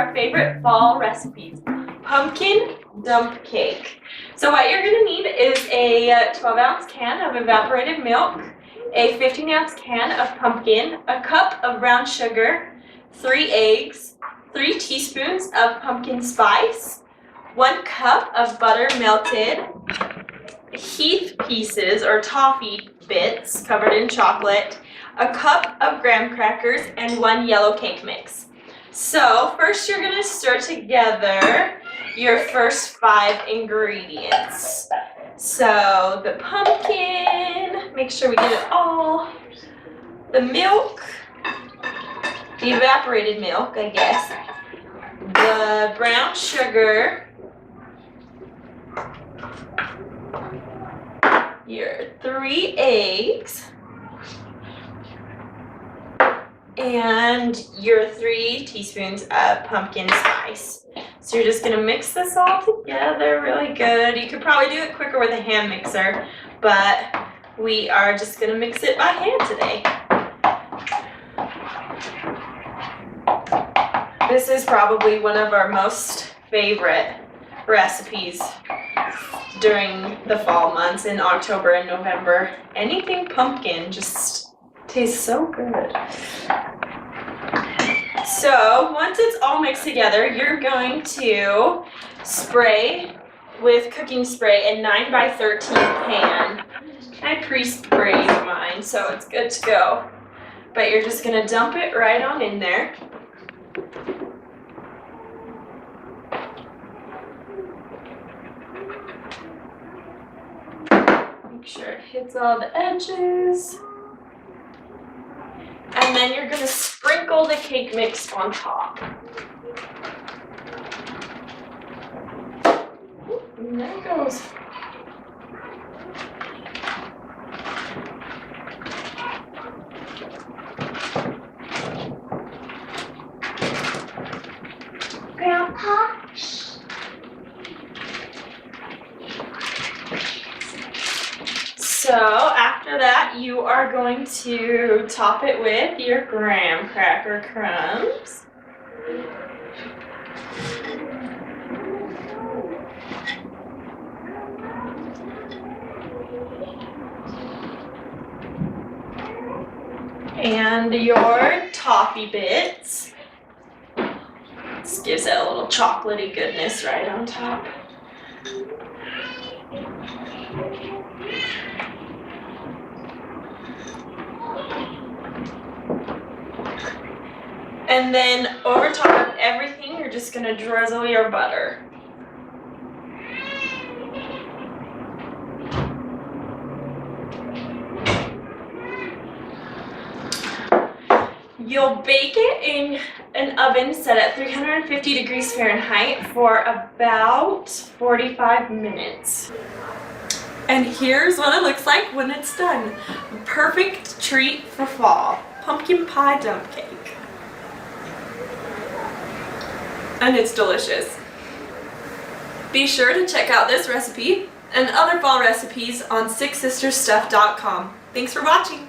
our favorite fall recipes, pumpkin dump cake. So what you're gonna need is a 12-ounce can of evaporated milk, a 15-ounce can of pumpkin, a cup of brown sugar, 3 eggs, 3 teaspoons of pumpkin spice, 1 cup of butter melted, Heath pieces or toffee bits covered in chocolate, a cup of graham crackers, and 1 yellow cake mix. So first you're gonna stir together your first 5 ingredients. So the pumpkin, make sure we get it all, the milk, the evaporated milk, I guess, the brown sugar, your 3 eggs, and your 3 teaspoons of pumpkin spice. So you're just gonna mix this all together really good. You could probably do it quicker with a hand mixer, but we are just gonna mix it by hand today. This is probably one of our most favorite recipes during the fall months in October and November. Anything pumpkin just tastes so good. So once it's all mixed together, you're going to spray with cooking spray a 9x13 pan. I pre-sprayed mine, so it's good to go. But you're just gonna dump it right on in there. Make sure it hits all the edges. And then you're gonna sprinkle the cake mix on top. And there it goes. Grandpa? So after that, you are going to top it with your graham cracker crumbs. And your toffee bits. This gives it a little chocolatey goodness right on top. And then over top of everything, you're just gonna drizzle your butter. You'll bake it in an oven set at 350 degrees Fahrenheit for about 45 minutes. And here's what it looks like when it's done. Perfect treat for fall. Pumpkin pie dump cake. And it's delicious. Be sure to check out this recipe and other fall recipes on SixSistersStuff.com. Thanks for watching.